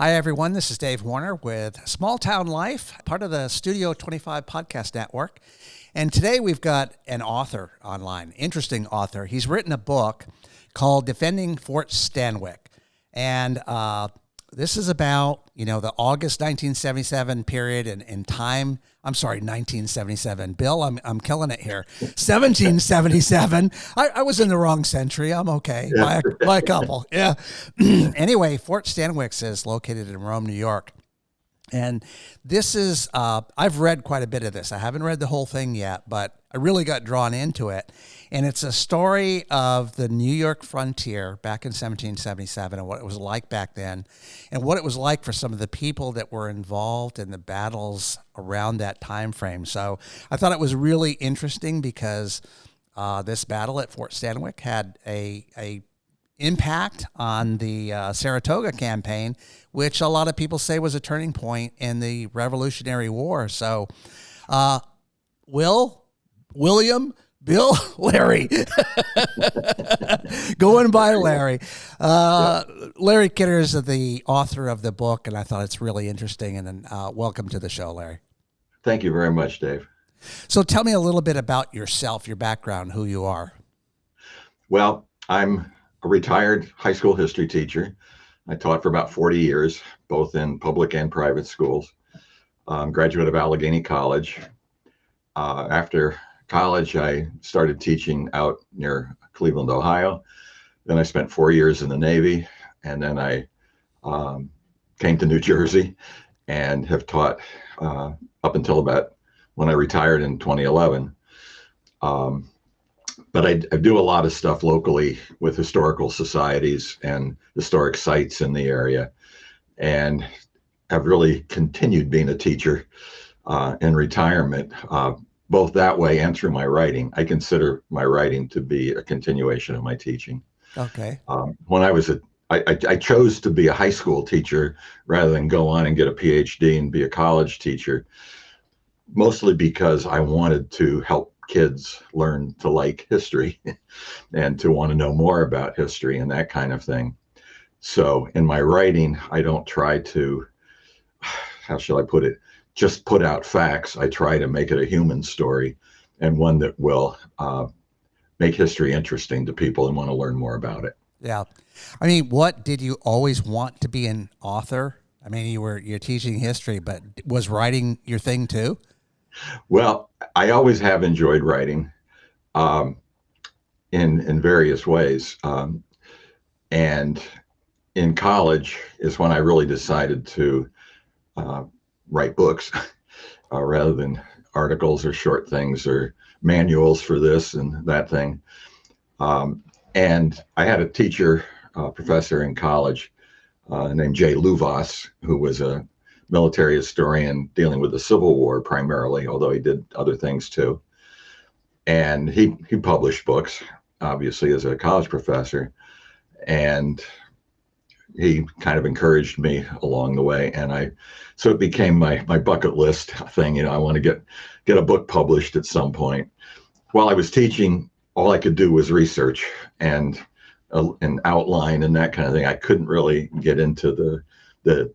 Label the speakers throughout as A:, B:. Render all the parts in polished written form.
A: Hi, everyone. This is Dave Warner with Small Town Life, part of the Studio 25 podcast network. And today we've got an author online, interesting author. He's written a book called Defending Fort Stanwix. And this is about, the August 1977 period in time. I'm sorry, 1977. Bill, I'm killing it here. 1777. I was in the wrong century. I'm okay by a couple. Yeah. Anyway, Fort Stanwix is located in Rome, New York. And this is, I've read quite a bit of this. I haven't read the whole thing yet, but I really got drawn into it. And it's a story of the New York frontier back in 1777 and what it was like back then and what it was like for some of the people that were involved in the battles around that time frame. So I thought it was really interesting because this battle at Fort Stanwix had a impact on the Saratoga campaign, which a lot of people say was a turning point in the Revolutionary War. So, Bill, Larry, going by Larry. Larry Kidder is the author of the book, and I thought it's really interesting. And welcome to the show, Larry.
B: Thank you very much, Dave.
A: So tell me a little bit about yourself, your background, who you are.
B: Well, I'm a retired high school history teacher. I taught for about 40 years, both in public and private schools. Graduate of Allegheny College. After college, I started teaching out near Cleveland, Ohio. Then I spent 4 years in the Navy, and then I came to New Jersey and have taught up until about when I retired in 2011. But I do a lot of stuff locally with historical societies and historic sites in the area, and have really continued being a teacher in retirement, both that way and through my writing. I consider my writing to be a continuation of my teaching.
A: Okay.
B: When I chose to be a high school teacher rather than go on and get a PhD and be a college teacher, mostly because I wanted to help kids learn to like history and to want to know more about history and that kind of thing. So in my writing, I don't try to, how shall I put it, just put out facts. I try to make it a human story and one that will make history interesting to people and want to learn more about it.
A: Yeah. I mean, what did you always want to be an author? I mean, you're teaching history, but was writing your thing too?
B: Well, I always have enjoyed writing in various ways. And in college is when I really decided to write books rather than articles or short things or manuals for this and that thing. And I had a teacher, professor in college named Jay Luvas, who was a military historian dealing with the Civil War primarily, although he did other things too. And he published books, obviously, as a college professor. And he kind of encouraged me along the way. And so it became my bucket list thing. I want to get a book published at some point. While I was teaching, all I could do was research and an outline and that kind of thing. I couldn't really get into the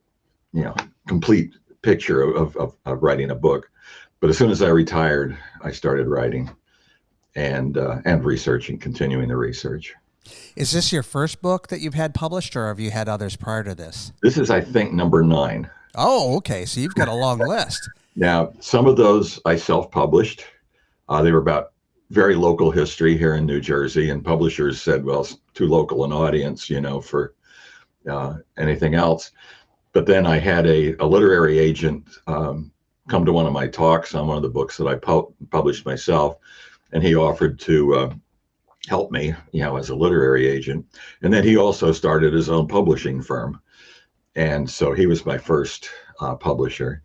B: complete picture of writing a book. But as soon as I retired, I started writing and researching, continuing the research.
A: Is this your first book that you've had published, or have you had others prior to this?
B: This is, I think, number 9.
A: Oh, okay. So you've got a long list. Now,
B: some of those I self-published. They were about very local history here in New Jersey, and publishers said, well, it's too local an audience, for anything else. But then I had a literary agent come to one of my talks on one of the books that I published myself, and he offered to help me, as a literary agent. And then he also started his own publishing firm. And so he was my first publisher.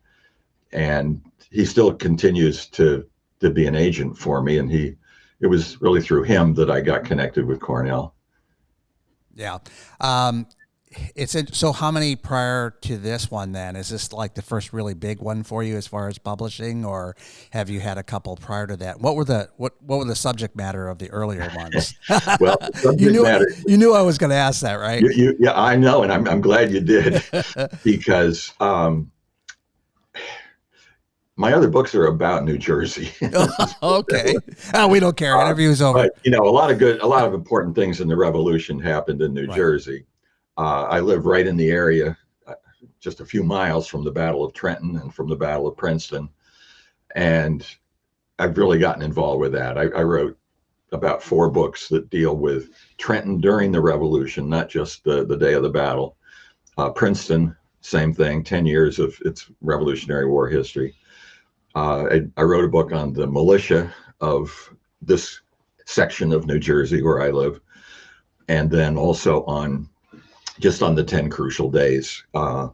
B: And he still continues to be an agent for me. And it was really through him that I got connected with Cornell.
A: Yeah. So how many prior to this one then? Is this like the first really big one for you as far as publishing, or have you had a couple prior to that? What were the subject matter of the earlier ones?
B: Well,
A: you
B: subject
A: knew
B: matter.
A: you knew I was going to ask that, right?
B: Yeah, I know, and I'm glad you did, because my other books are about New Jersey.
A: Okay. Oh, we don't care. Interview's over.
B: But a lot of important things in the Revolution happened in New
A: Right.
B: Jersey. I live right in the area, just a few miles from the Battle of Trenton and from the Battle of Princeton, and I've really gotten involved with that. I wrote about 4 books that deal with Trenton during the Revolution, not just the day of the battle. Princeton, same thing, 10 years of its Revolutionary War history. I wrote a book on the militia of this section of New Jersey where I live, and then also on the 10 crucial days, the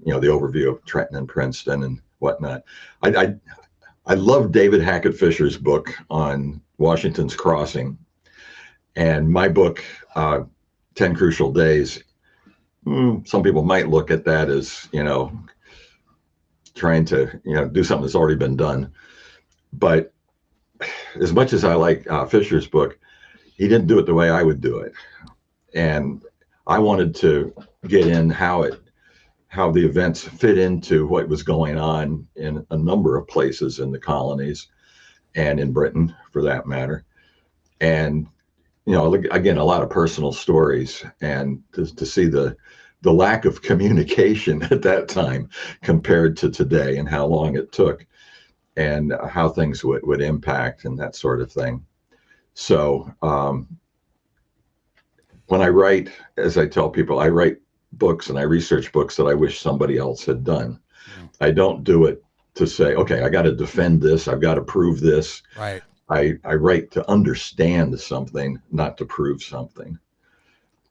B: overview of Trenton and Princeton and whatnot. I love David Hackett Fisher's book on Washington's Crossing, and my book, 10 Crucial Days. Some people might look at that as, trying to, do something that's already been done. But as much as I like Fisher's book, he didn't do it the way I would do it. And I wanted to get in how the events fit into what was going on in a number of places in the colonies and in Britain, for that matter. And, again, a lot of personal stories, and to see the lack of communication at that time compared to today, and how long it took, and how things would impact and that sort of thing. So when I write, as I tell people, I write books and I research books that I wish somebody else had done. I don't do it to say, okay, I got to defend this, I've got to prove this.
A: Right.
B: I write to understand something, not to prove something.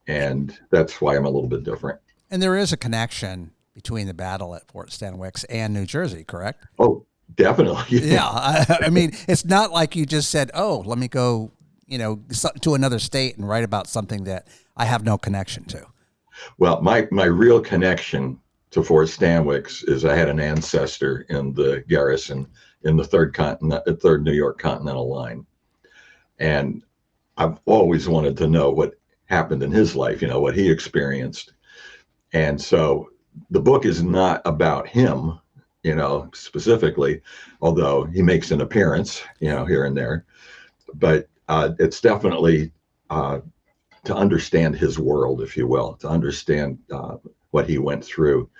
B: And that's why I'm a little bit different.
A: And there is a connection between the battle at Fort Stanwix and New Jersey, correct?
B: Oh, definitely.
A: Yeah. I mean, it's not like you just said, oh, let me go, to another state and write about something that I have no connection to.
B: Well, my real connection to Fort Stanwix is I had an ancestor in the garrison in the 3rd New York Continental Line. And I've always wanted to know what happened in his life, what he experienced. And so the book is not about him, specifically, although he makes an appearance, here and there. But it's definitely to understand his world, if you will, to understand what he went through.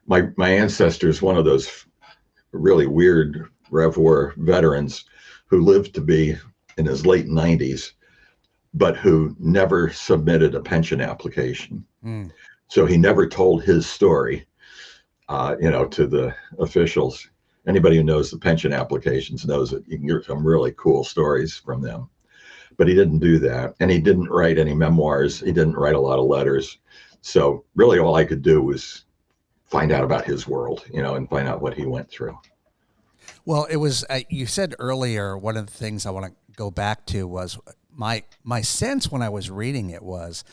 B: My ancestor is one of those really weird Rev War veterans who lived to be in his late 90s, but who never submitted a pension application. So he never told his story, to the officials. Anybody who knows the pension applications knows that you can get some really cool stories from them. But he didn't do that. And he didn't write any memoirs. He didn't write a lot of letters. So really all I could do was find out about his world, and find out what he went through.
A: Well, it was, you said earlier, one of the things I want to go back to was my sense when I was reading it was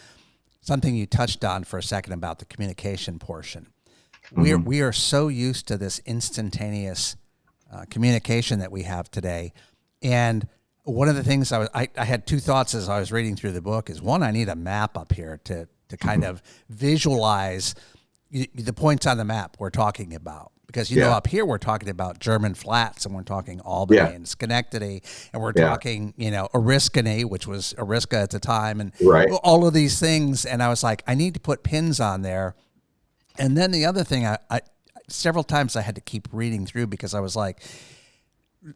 A: something you touched on for a second about the communication portion. We are so used to this instantaneous communication that we have today. And one of the things I had 2 thoughts as I was reading through the book is, one, I need a map up here to kind of visualize the points on the map we're talking about. Because, up here we're talking about German Flats, and we're talking Albany and Schenectady, and we're talking, Oriskany, which was Oriska at the time, and all of these things. And I was like, I need to put pins on there. And then the other thing, I several times I had to keep reading through, because I was like,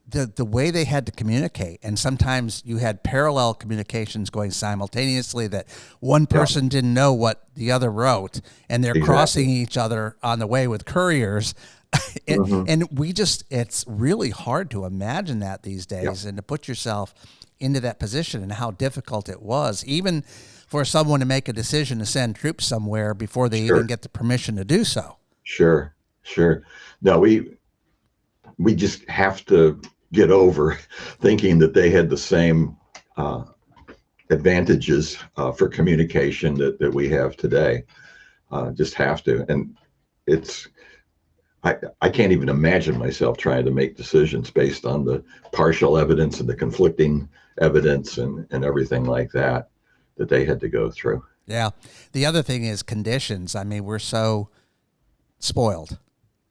A: the way they had to communicate, and sometimes you had parallel communications going simultaneously that one person didn't know what the other wrote, and they're crossing each other on the way with couriers. And it's really hard to imagine that these days, and to put yourself into that position and how difficult it was, even for someone to make a decision to send troops somewhere before they even get the permission to do so.
B: Sure. No, we just have to get over thinking that they had the same advantages for communication that we have today. Just have to. And it's, I can't even imagine myself trying to make decisions based on the partial evidence and the conflicting evidence and everything like that they had to go through.
A: Yeah. The other thing is conditions. I mean, we're so spoiled,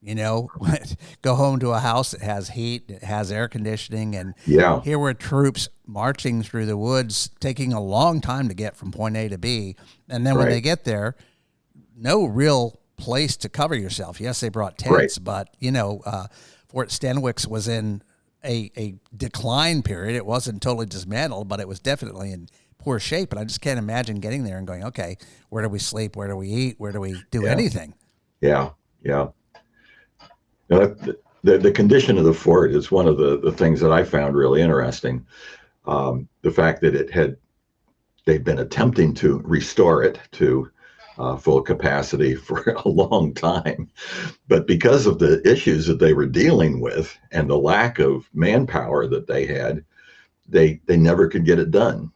A: go home to a house that has heat, it has air conditioning. And
B: Yeah,
A: here were troops marching through the woods, taking a long time to get from point A to B. And then when
B: right,
A: they get there, no real place to cover yourself. Yes, they brought
B: right.
A: tents, but Fort Stanwix was in a decline period. It wasn't totally dismantled, but it was definitely in poor shape. And I just can't imagine getting there and going, okay, where do we sleep? Where do we eat? Where do we do anything?
B: Yeah, yeah. The condition of the fort is one of the things that I found really interesting. The fact that they've been attempting to restore it to full capacity for a long time. But because of the issues that they were dealing with and the lack of manpower that they had, they never could get it done.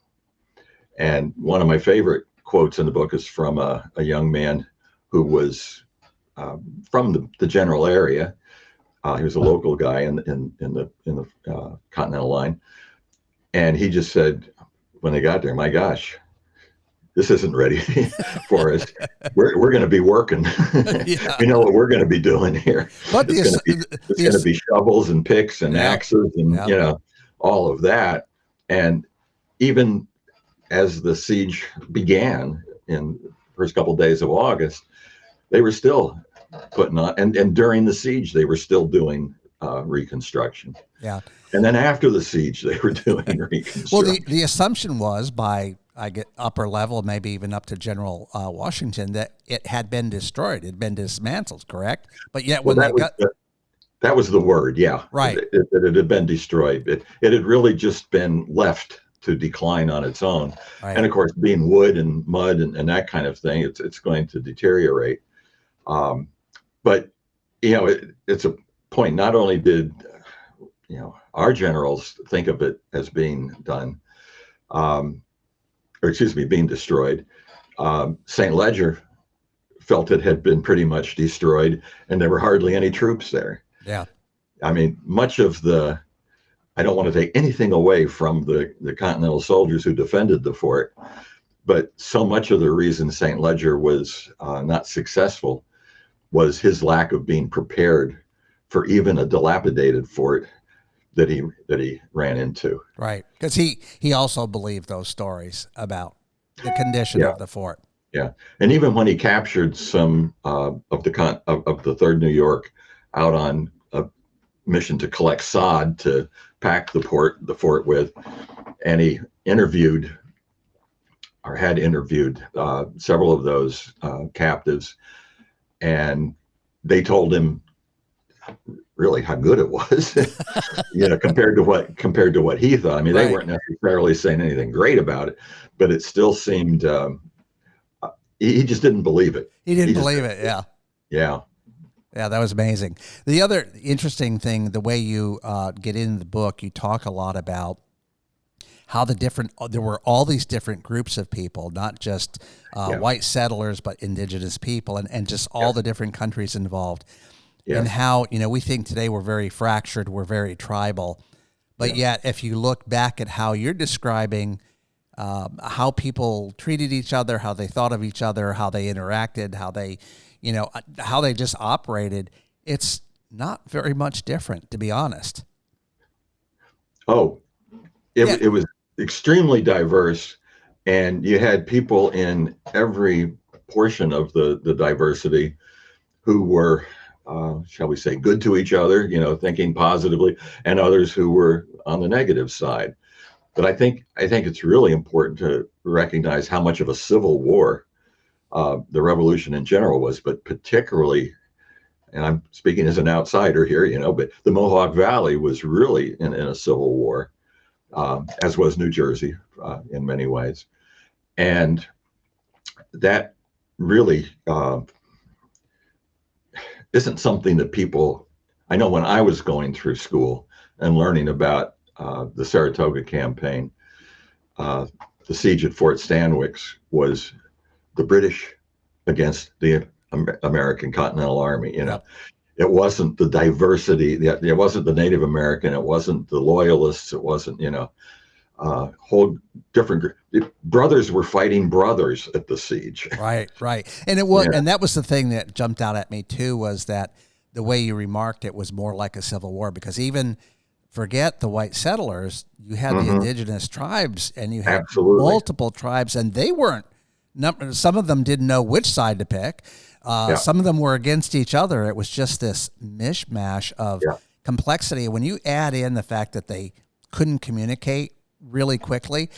B: And one of my favorite quotes in the book is from a young man who was from the general area. He was a local guy in the Continental Line. And he just said, when they got there, my gosh, this isn't ready for us. We're going to be working.
A: Yeah.
B: We know what we're going to be doing here.
A: But
B: It's going to be shovels and picks and axes and all of that. And even as the siege began in the first couple of days of August, they were still putting on, and during the siege, they were still doing reconstruction.
A: Yeah.
B: And then after the siege, they were doing reconstruction.
A: Well, the assumption was by upper level, maybe even up to General Washington, that it had been destroyed, it had been dismantled, correct? But yet when
B: that was the word, yeah.
A: Right.
B: It had been destroyed. It had really just been left to decline on its own.
A: Right.
B: And of course, being wood and mud and that kind of thing, it's going to deteriorate. But, it's a point. Not only did, our generals think of it as being done, being destroyed. St. Ledger felt it had been pretty much destroyed and there were hardly any troops there.
A: Yeah.
B: I mean, much of I don't want to take anything away from the Continental soldiers who defended the fort, but so much of the reason St. Ledger was not successful was his lack of being prepared for even a dilapidated fort that he ran into.
A: Right, because he also believed those stories about the condition of the fort.
B: Yeah, and even when he captured some of the 3rd New York out on a mission to collect sod to pack the fort with, and he had interviewed several of those captives, and they told him really how good it was, compared to what he thought. I mean, they weren't necessarily saying anything great about it, but it still seemed he just didn't believe it.
A: He didn't believe it. Yeah.
B: Yeah.
A: Yeah, that was amazing. The other interesting thing, the way you get in the book, you talk a lot about how there were all these different groups of people, not just white settlers, but indigenous people and just all the different countries involved. Yes. And how, we think today we're very fractured, we're very tribal. But yet, if you look back at how you're describing how people treated each other, how they thought of each other, how they interacted, how they just operated, it's not very much different, to be honest.
B: Oh, it was extremely diverse, and you had people in every portion of the diversity who were, shall we say, good to each other, thinking positively, and others who were on the negative side. But I think it's really important to recognize how much of a civil war the revolution in general was, but particularly, and I'm speaking as an outsider here, but the Mohawk Valley was really in a civil war, as was New Jersey in many ways. And that really isn't something that people, I know when I was going through school and learning about the Saratoga campaign, the siege at Fort Stanwix was the British against the American Continental Army.
A: Yep.
B: It wasn't the diversity. It wasn't the Native American. It wasn't the loyalists. It wasn't, whole different brothers were fighting brothers at the siege.
A: Right. And it was, and that was the thing that jumped out at me too, was that the way you remarked it was more like a civil war, because even forget the white settlers, you had the indigenous tribes, and you had multiple tribes, and they weren't, some of them didn't know which side to pick. Some of them were against each other. It was just this mishmash of complexity. When you add in the fact that they couldn't communicate really quickly,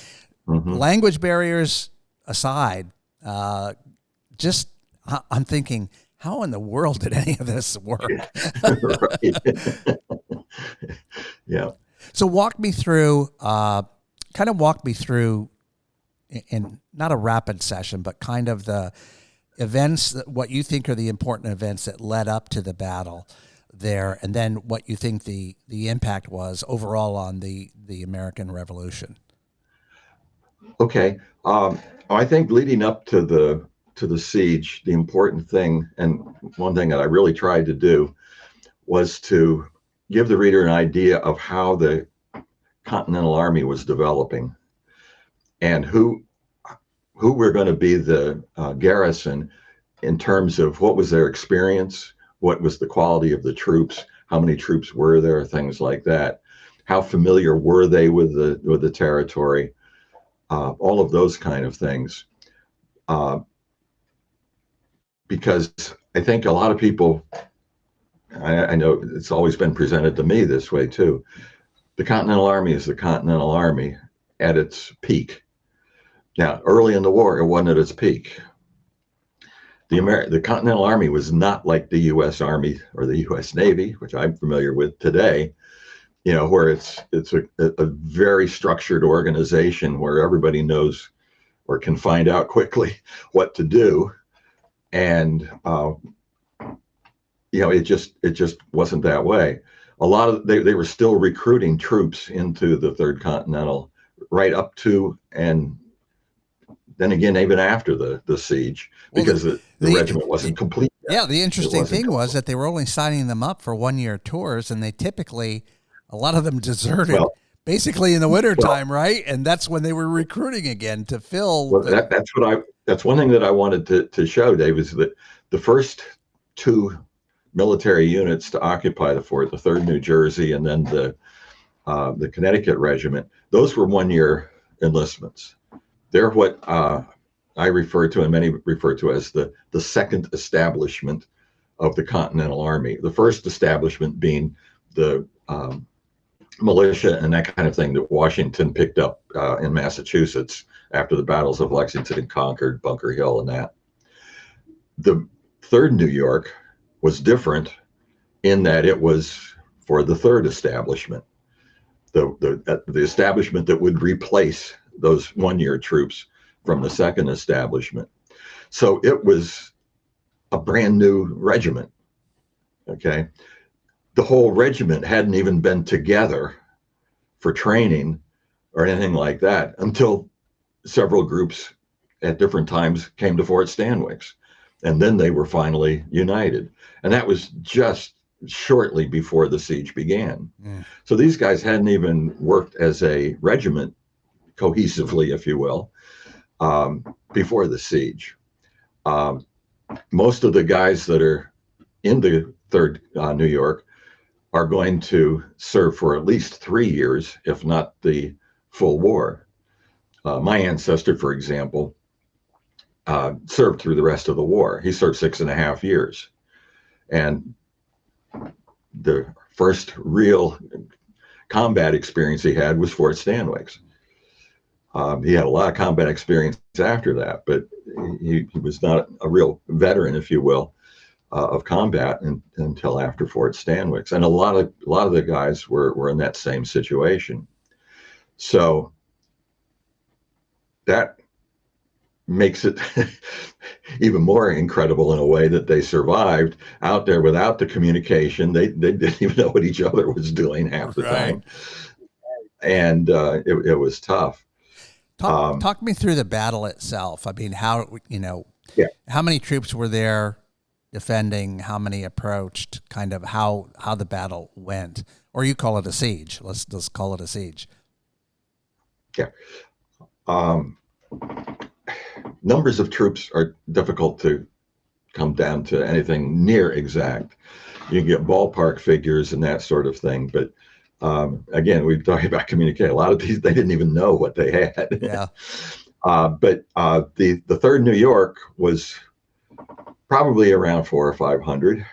A: language barriers aside, I'm thinking, how in the world did any of this work?
B: Yeah.
A: So walk me through, in not a rapid session, but kind of the events, what you think are the important events that led up to the battle there, and then what you think the impact was overall on the American Revolution.
B: Okay. I think leading up to the siege, the important thing, and one thing that I really tried to do, was to give the reader an idea of how the Continental Army was developing, and who were going to be the garrison in terms of what was their experience, what was the quality of the troops, how many troops were there, things like that. How familiar were they with the territory, all of those kind of things. Because I think a lot of people, I know it's always been presented to me this way too. The Continental Army is the Continental Army at its peak. Now, early in the war, it wasn't at its peak. The Continental Army was not like the U.S. Army or the U.S. Navy, which I'm familiar with today, where it's a very structured organization where everybody knows or can find out quickly what to do. And, it just wasn't that way. A lot of, they were still recruiting troops into the Third Continental right up to, and then again, even after the siege, because the regiment wasn't complete yet.
A: Yeah, the interesting thing was that they were only signing them up for one-year tours, and they typically, a lot of them deserted basically in the wintertime, right? And that's when they were recruiting again to fill.
B: Well, that's one thing that I wanted to show, Dave, is that the first two military units to occupy the fort, the 3rd New Jersey and then the Connecticut Regiment, those were one-year enlistments. They're what I refer to, and many refer to, as the second establishment of the Continental Army. The first establishment being the militia and that kind of thing that Washington picked up in Massachusetts after the battles of Lexington and Concord, Bunker Hill, and that. The 3rd New York was different in that it was for the third establishment, the establishment that would replace those one-year troops from the second establishment. So it was a brand new regiment. Okay. The whole regiment hadn't even been together for training or anything like that until several groups at different times came to Fort Stanwix. And then they were finally united. And that was just shortly before the siege began. Yeah. So these guys hadn't even worked as a regiment cohesively, if you will, before the siege. Most of the guys that are in the 3rd New York are going to serve for at least 3 years, if not the full war. My ancestor, for example, served through the rest of the war. He served 6.5 years. And the first real combat experience he had was Fort Stanwix. He had a lot of combat experience after that, but he was not a real veteran, if you will, of combat until after Fort Stanwix. And a lot of the guys were in that same situation. So that makes it even more incredible in a way that they survived out there without the communication. They didn't even know what each other was doing half the time. And it was tough.
A: Talk me through the battle itself. I mean, how,
B: Yeah.
A: How many troops were there defending? How many approached? Kind of how the battle went, or you call it a siege? Let's call it a siege.
B: Yeah. Numbers of troops are difficult to come down to anything near exact. You can get ballpark figures and that sort of thing, but again, we're talking about communication. A lot of these, they didn't even know what they had.
A: Yeah.
B: But the Third New York was probably around 400 or 500.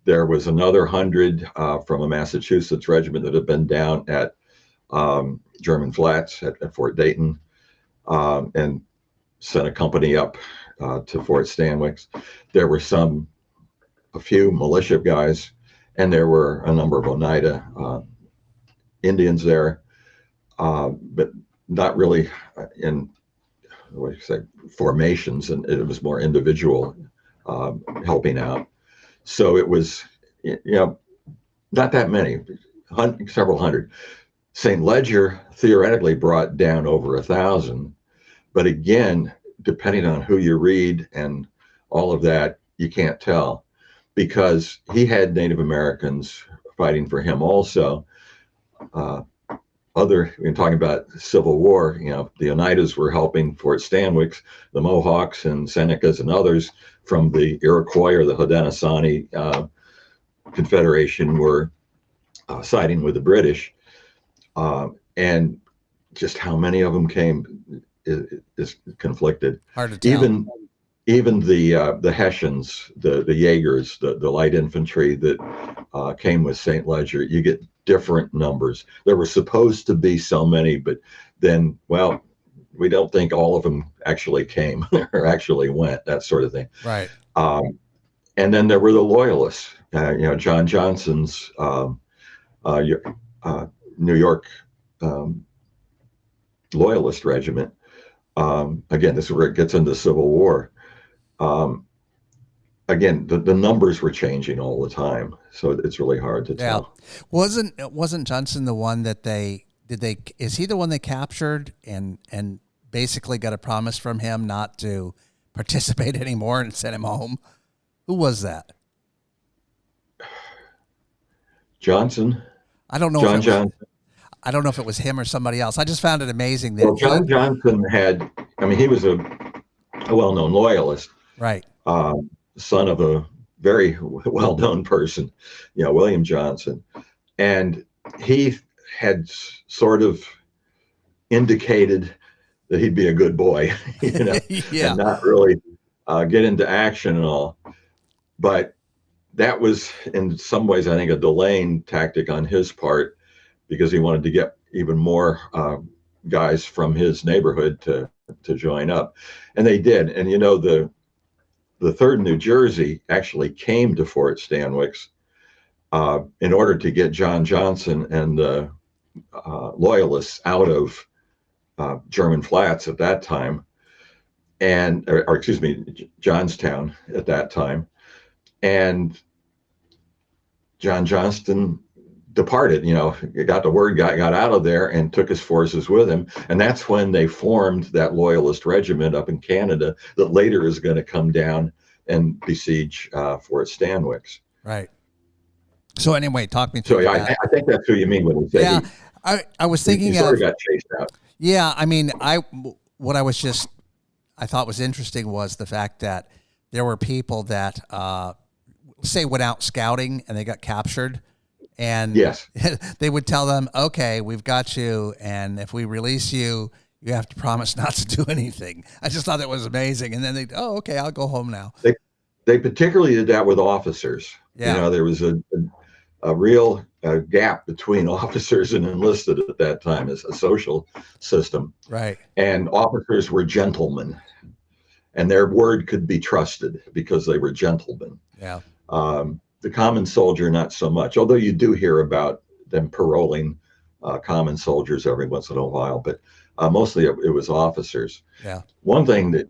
B: There was another 100 from a Massachusetts regiment that had been down at German Flats at Fort Dayton, and sent a company up to Fort Stanwix. There were a few militia guys, and there were a number of Oneida Indians there, but not really in what do you say, formations, and it was more individual helping out. So it was, not that many, several hundred. St. Ledger theoretically brought down over 1,000, but again, depending on who you read and all of that, you can't tell, because he had Native Americans fighting for him also. We're talking about Civil War, the Oneidas were helping Fort Stanwix, the Mohawks and Senecas and others from the Iroquois or the Haudenosaunee Confederation were siding with the British. And just how many of them came is conflicted.
A: Hard to tell.
B: Even the Hessians, the Jaegers, the light infantry that came with St. Ledger, you get different numbers. There were supposed to be so many, but then, well, we don't think all of them actually came or actually went, that sort of thing.
A: Right.
B: And then there were the Loyalists, John Johnson's New York Loyalist Regiment. Again, this is where it gets into Civil War. Again, the numbers were changing all the time, so it's really hard to tell.
A: Wasn't Johnson the one that is he the one they captured and basically got a promise from him not to participate anymore and sent him home? Who was that?
B: Johnson.
A: I don't know.
B: John Johnson.
A: I don't know if it was him or somebody else. I just found it amazing that
B: John Johnson he was a well-known loyalist,
A: right?
B: Son of a very well-known person, William Johnson, and he had sort of indicated that he'd be a good boy,
A: Yeah.
B: and not really get into action and all. But that was, in some ways, I think, a delaying tactic on his part, because he wanted to get even more guys from his neighborhood to join up, and they did. And the 3rd New Jersey actually came to Fort Stanwix in order to get John Johnson and the Loyalists out of German Flats at that time, or excuse me, Johnstown at that time. And John Johnston departed, got the word, got out of there and took his forces with him. And that's when they formed that Loyalist regiment up in Canada that later is going to come down and besiege Fort Stanwix.
A: Right. So anyway, talk me through
B: that. I think that's who you mean when you say
A: I was thinking
B: he sort of got chased out.
A: Yeah, I mean, I thought was interesting was the fact that there were people that say went out scouting and they got captured. And
B: yes,
A: they would tell them, okay, we've got you, and if we release you, you have to promise not to do anything. I just thought that was amazing. And then okay, I'll go home now.
B: They particularly did that with officers.
A: Yeah.
B: There was a real gap between officers and enlisted at that time as a social system.
A: Right.
B: And officers were gentlemen, and their word could be trusted because they were gentlemen.
A: Yeah.
B: The common soldier, not so much, although you do hear about them paroling common soldiers every once in a while, but mostly it was officers.
A: Yeah.
B: One thing that,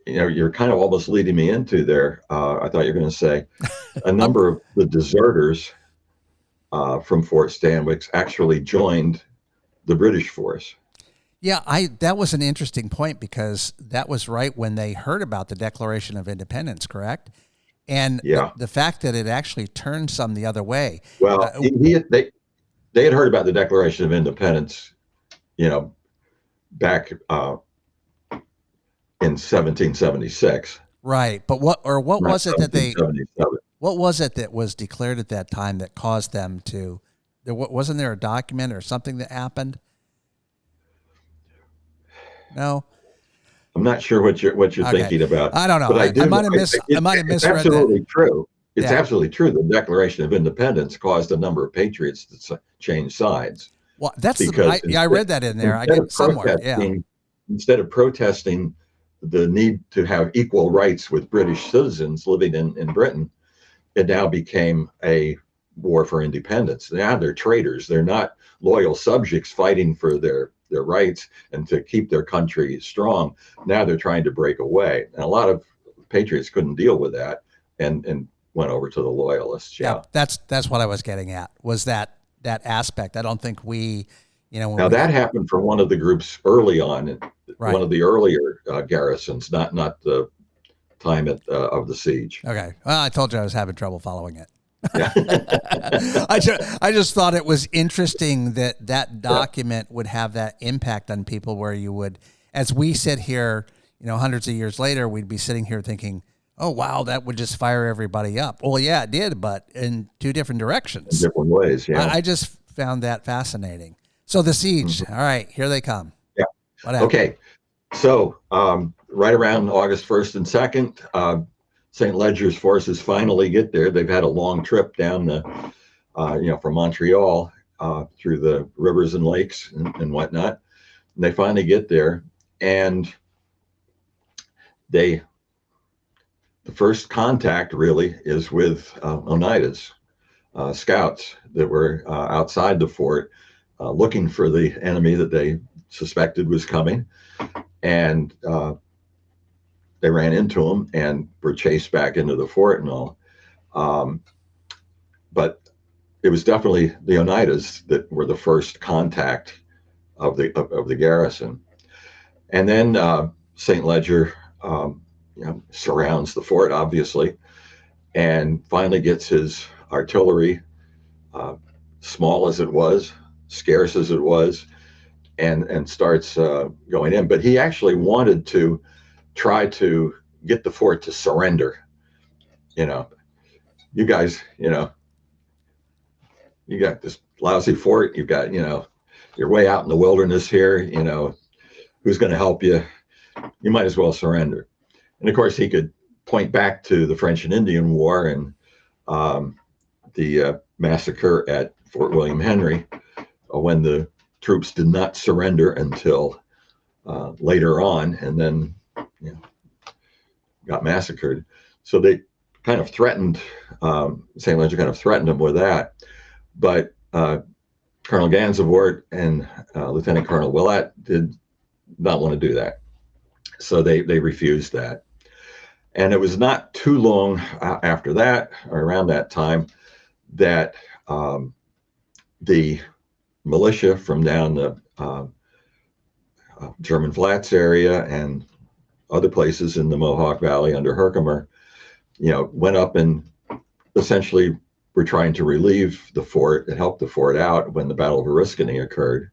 B: you're kind of almost leading me into there, I thought you were going to say, a number of the deserters from Fort Stanwix actually joined the British force.
A: Yeah, that was an interesting point because that was right when they heard about the Declaration of Independence, correct? And
B: Yeah.
A: the fact that it actually turned some the other way.
B: Well, they had heard about the Declaration of Independence, you know, back in 1776.
A: Right, but what
B: Not
A: was it that they
B: 1777.
A: what was it that was declared at that time that caused them to? Wasn't there a document or something that happened? No.
B: I'm not sure what you're
A: Okay.
B: thinking about,
A: I don't know.
B: but I do.
A: I might have
B: It's
A: misread that.
B: absolutely true. It's
A: Yeah.
B: absolutely true. The Declaration of Independence caused a number of patriots to change sides
A: Well,
B: because
A: I read that in there. I get somewhere. Yeah.
B: Instead of protesting the need to have equal rights with British citizens living in Britain, it now became a war for independence. Now they're traitors. They're not loyal subjects fighting for their rights and to keep their country strong. Now they're trying to break away. And a lot of patriots couldn't deal with that and went over to the loyalists. Yeah.
A: That's what I was getting at, was that aspect. I don't think we,
B: Now that happened for one of the groups early on,
A: right.
B: one of the earlier garrisons, not the time of the siege.
A: Okay. Well, I told you I was having trouble following it.
B: Yeah.
A: I just thought it was interesting that document would have that impact on people, where you would, as we sit here, hundreds of years later, we'd be sitting here thinking, oh, wow, that would just fire everybody up. Well, yeah, it did, but in two different directions.
B: In different ways, yeah.
A: I just found that fascinating. So the siege, all right, here they come.
B: Yeah. Okay. So right around August 1st and 2nd, St. Leger's forces finally get there. They've had a long trip down from Montreal through the rivers and lakes and whatnot. And they finally get there, and the first contact really is with Oneida's scouts that were outside the fort looking for the enemy that they suspected was coming. And they ran into them and were chased back into the fort and all. But it was definitely the Oneidas that were the first contact of the garrison. And then St. Leger surrounds the fort, obviously, and finally gets his artillery, small as it was, scarce as it was, and starts going in. But he actually wanted to try to get the fort to surrender. You guys, you got this lousy fort. You've got, you're way out in the wilderness here. Who's going to help you? You might as well surrender. And of course, he could point back to the French and Indian War and the massacre at Fort William Henry, when the troops did not surrender until later on, and then got massacred. So they kind of threatened, St. Leger kind of threatened him with that. But Colonel Gansevoort and Lieutenant Colonel Willett did not want to do that. So they refused that. And it was not too long after that, or around that time, that the militia from down the German Flats area and other places in the Mohawk Valley under Herkimer, went up and essentially were trying to relieve the fort and help the fort out when the Battle of Oriskany occurred.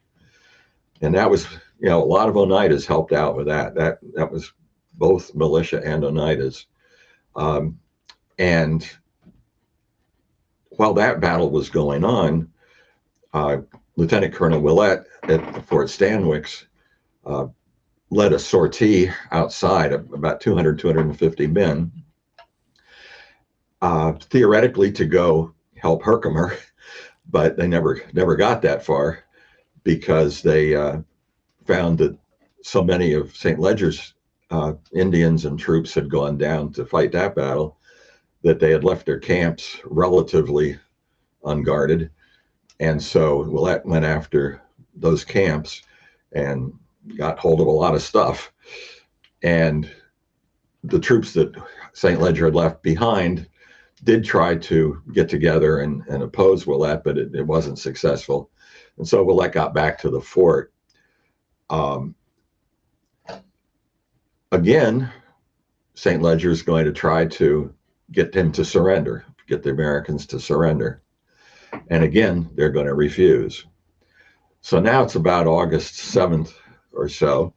B: And that was, a lot of Oneidas helped out with that. That was both militia and Oneidas. And while that battle was going on, Lieutenant Colonel Willett at Fort Stanwix led a sortie outside of about 250 men, theoretically to go help Herkimer, but they never got that far because they found that so many of St. Leger's Indians and troops had gone down to fight that battle that they had left their camps relatively unguarded. And so Willett went after those camps and got hold of a lot of stuff. And the troops that St. Leger had left behind did try to get together and oppose Willett, but it wasn't successful. And so Willett got back to the fort. Um, Again, St. Ledger is going to try to get him to surrender, get the Americans to surrender. And again, they're going to refuse. So now it's about August 7th or so,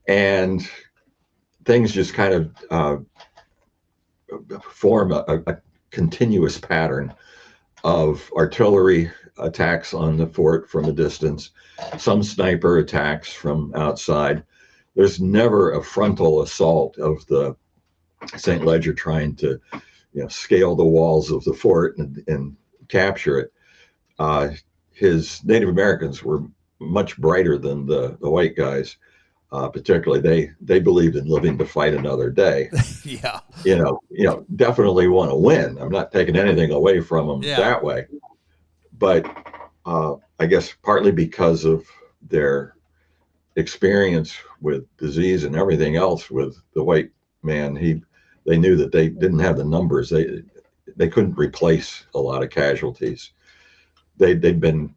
B: and things just kind of form a continuous pattern of artillery attacks on the fort from a distance, some sniper attacks from outside. There's never a frontal assault of the St. Ledger trying to, scale the walls of the fort and capture it. His Native Americans were much brighter than the white guys. Particularly, they believed in living to fight another day.
A: Yeah.
B: Definitely want to win. I'm not taking anything away from them that way. But I guess partly because of their experience with disease and everything else with the white man, they knew that they didn't have the numbers. They couldn't replace a lot of casualties. They'd been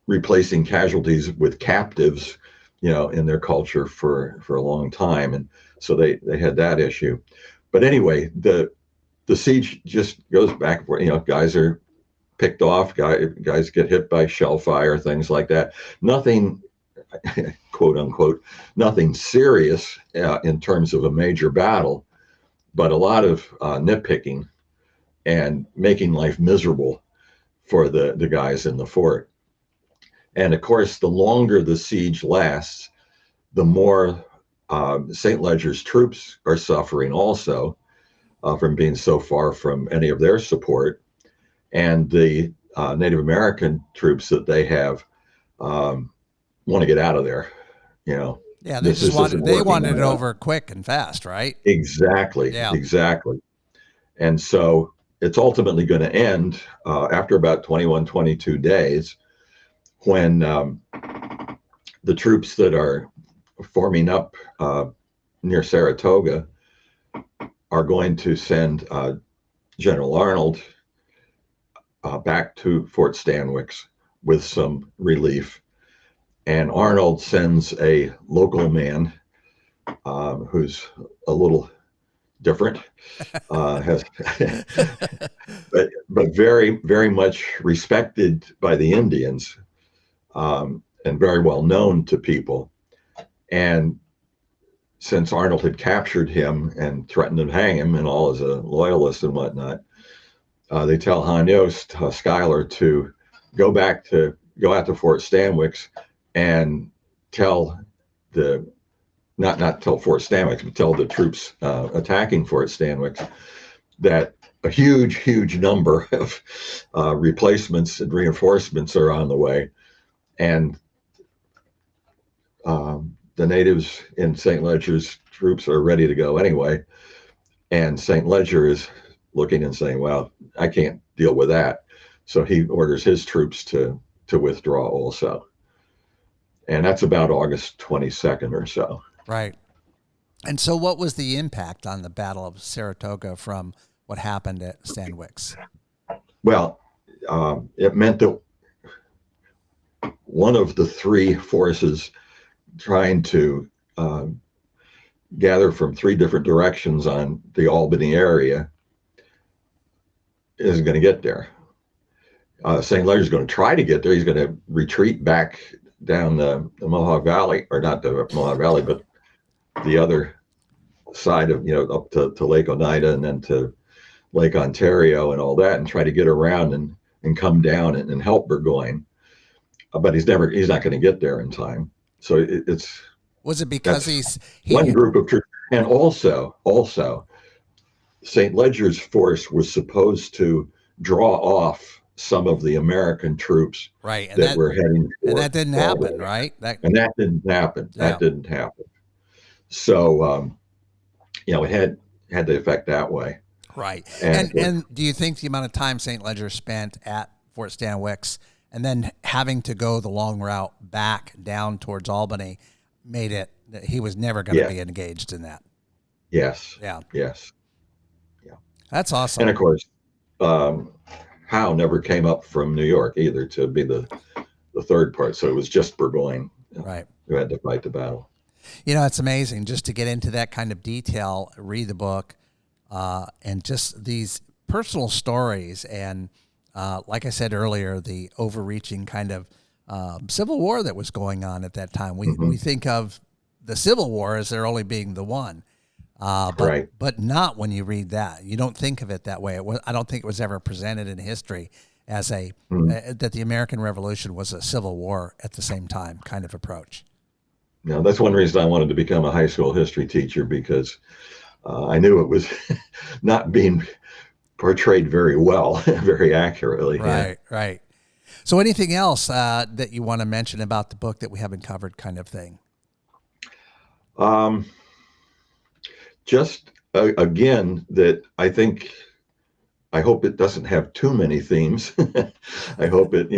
B: replacing casualties with captives, in their culture for a long time, and so they had that issue. But anyway, the siege just goes back and forth. Guys are picked off, guys get hit by shell fire, things like that. Nothing, quote unquote, nothing serious in terms of a major battle, but a lot of nitpicking and making life miserable for the guys in the fort. And of course, the longer the siege lasts, the more St. Ledger's troops are suffering also from being so far from any of their support. And the Native American troops that they have want to get out of there.
A: Yeah, they wanted it over quick and fast, right?
B: Exactly. Yeah. Exactly. And so it's ultimately going to end after about 21, 22 days, when the troops that are forming up near Saratoga are going to send General Arnold back to Fort Stanwix with some relief. And Arnold sends a local man who's a little different, but very, very much respected by the Indians, and very well known to people. And since Arnold had captured him and threatened to hang him and all as a loyalist and whatnot, they tell Han-Yost Schuyler to go out to Fort Stanwix and tell not tell Fort Stanwix, but tell the troops attacking Fort Stanwix that a huge number of replacements and reinforcements are on the way. And the natives in St. Ledger's troops are ready to go anyway. And St. Ledger is looking and saying, well, I can't deal with that. So he orders his troops to withdraw also. And that's about August 22nd or so.
A: Right. And so what was the impact on the Battle of Saratoga from what happened at Stanwix?
B: Well, it meant that one of the three forces trying to gather from three different directions on the Albany area isn't going to get there. St. Ledger's going to try to get there. He's going to retreat back down the Mohawk Valley, or not the Mohawk Valley, but the other side of, up to Lake Oneida and then to Lake Ontario and all that, and try to get around and come down and help Burgoyne. But he's not going to get there in time. So
A: was it because
B: one group of troops, and also St. Ledger's force was supposed to draw off some of the American troops,
A: right,
B: that were heading,
A: and that didn't happen, right?
B: That didn't happen. Yeah. That didn't happen. So it had the effect that way.
A: Right. And do you think the amount of time St. Ledger spent at Fort Stanwix and then having to go the long route back down towards Albany made it that he was never going to be engaged in that?
B: Yes.
A: Yeah.
B: Yes. Yeah.
A: That's awesome.
B: And of course, Howe never came up from New York either to be the third part. So it was just Burgoyne
A: Right.
B: who had to fight the battle.
A: It's amazing just to get into that kind of detail, read the book, and just these personal stories. And like I said earlier, the overreaching kind of civil war that was going on at that time. We think of the Civil War as there only being the one. But not when you read that. You don't think of it that way. I don't think it was ever presented in history as that the American Revolution was a civil war at the same time kind of approach.
B: Now, that's one reason I wanted to become a high school history teacher, because I knew it was not being portrayed very well, very accurately.
A: Right. So anything else that you want to mention about the book that we haven't covered, kind of thing?
B: Just again, that I hope it doesn't have too many themes. I hope it,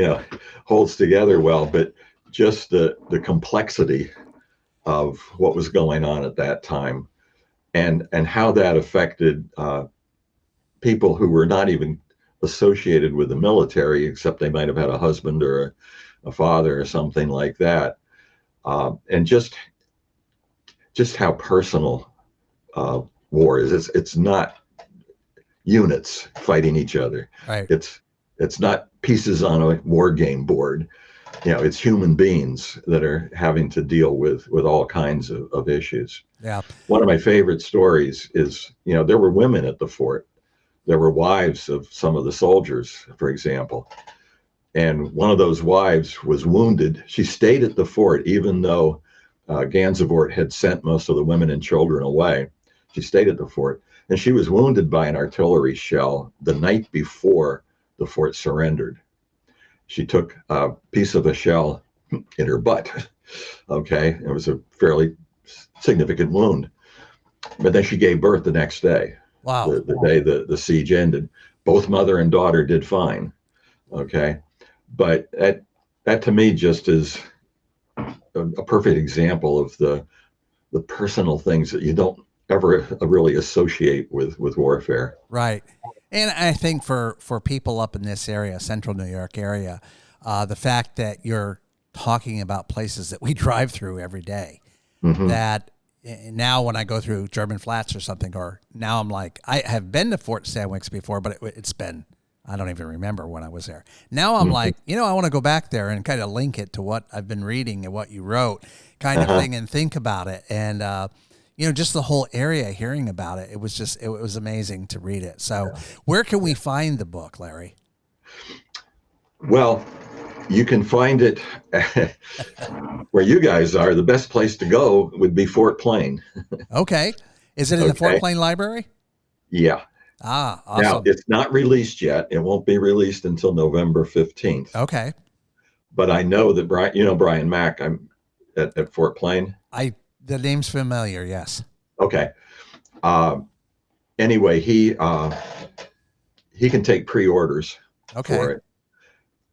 B: holds together well, but just the complexity of what was going on at that time, and how that affected people who were not even associated with the military, except they might have had a husband or a father or something like that, and just how personal war is. It's not units fighting each other.
A: Right.
B: It's not pieces on a war game board. It's human beings that are having to deal with all kinds of issues.
A: Yeah.
B: One of my favorite stories is, there were women at the fort. There were wives of some of the soldiers, for example. And one of those wives was wounded. She stayed at the fort, even though Gansevoort had sent most of the women and children away. She stayed at the fort, and she was wounded by an artillery shell the night before the fort surrendered. She took a piece of a shell in her butt. Okay, it was a fairly significant wound. But then she gave birth the next day.
A: Wow.
B: The day the siege ended. Both mother and daughter did fine. Okay, but that to me just is a perfect example of the personal things that you don't ever really associate with warfare.
A: Right. And I think for people up in this area, Central New York area, the fact that you're talking about places that we drive through every day, that now when I go through German Flats or something, or now I'm like, I have been to Fort Stanwix before, but it's been, I don't even remember when I was there. Now I'm like, I want to go back there and kind of link it to what I've been reading and what you wrote kind of thing, and think about it. And, just the whole area, hearing about it, it was amazing to read it. So where can we find the book, Larry?
B: Well, you can find it where you guys are. The best place to go would be Fort Plain.
A: Okay. Is it in the Fort Plain Library?
B: Yeah.
A: Ah, awesome.
B: Now, it's not released yet. It won't be released until November 15th.
A: Okay.
B: But I know that Brian Mack, I'm at Fort Plain.
A: The name's familiar, yes.
B: Okay. Anyway, he can take pre-orders for it.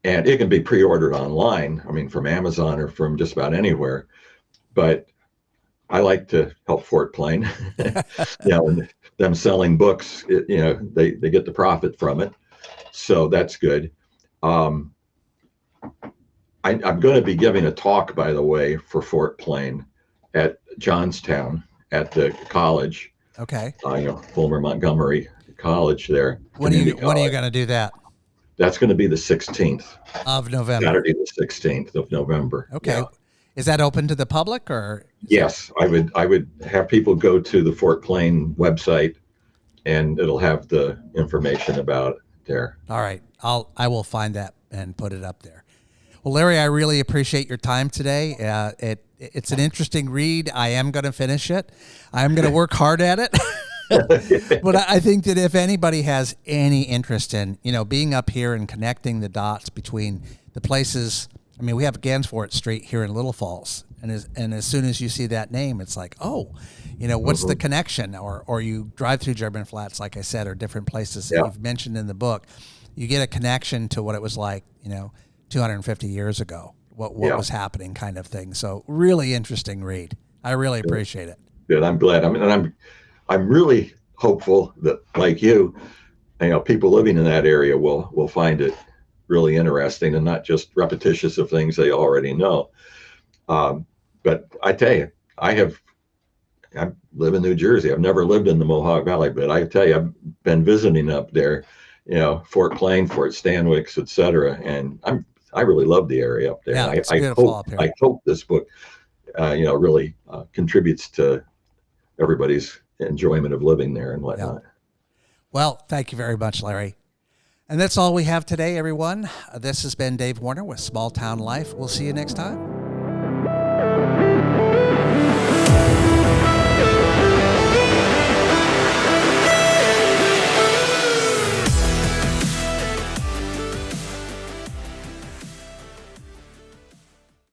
B: And it can be pre-ordered online, from Amazon or from just about anywhere. But I like to help Fort Plain. And them selling books, they get the profit from it. So that's good. I'm going to be giving a talk, by the way, for Fort Plain at Johnstown at the college.
A: Okay.
B: Fulmer Montgomery College there.
A: When are you going to do that?
B: That's going to be the 16th
A: of November.
B: Saturday the 16th of November.
A: Okay.
B: Yeah.
A: Is that open to the public, or?
B: Yes, I would have people go to the Fort Plain website, and it'll have the information about it there.
A: All right. I will find that and put it up there. Well, Larry, I really appreciate your time today. It's an interesting read. I am going to finish it. I'm going to work hard at it. But I think that if anybody has any interest in, being up here and connecting the dots between the places, we have Gansevoort Street here in Little Falls, and as soon as you see that name, it's like, what's the connection? Or you drive through German Flats, like I said, or different places that you've mentioned in the book, you get a connection to what it was like, 250 years ago, what was happening, kind of thing. So really interesting read. I really appreciate it.
B: Good. I'm glad. I'm really hopeful that, like you, people living in that area will find it really interesting and not just repetitious of things they already know. But I tell you, I live in New Jersey. I've never lived in the Mohawk Valley, but I tell you, I've been visiting up there, Fort Plain, Fort Stanwix, etc. And I really love the area up there.
A: Yeah,
B: And
A: it's beautiful up here.
B: I hope this book, really contributes to everybody's enjoyment of living there and whatnot.
A: Yeah. Well, thank you very much, Larry. And that's all we have today, everyone. This has been Dave Warner with Small Town Life. We'll see you next time.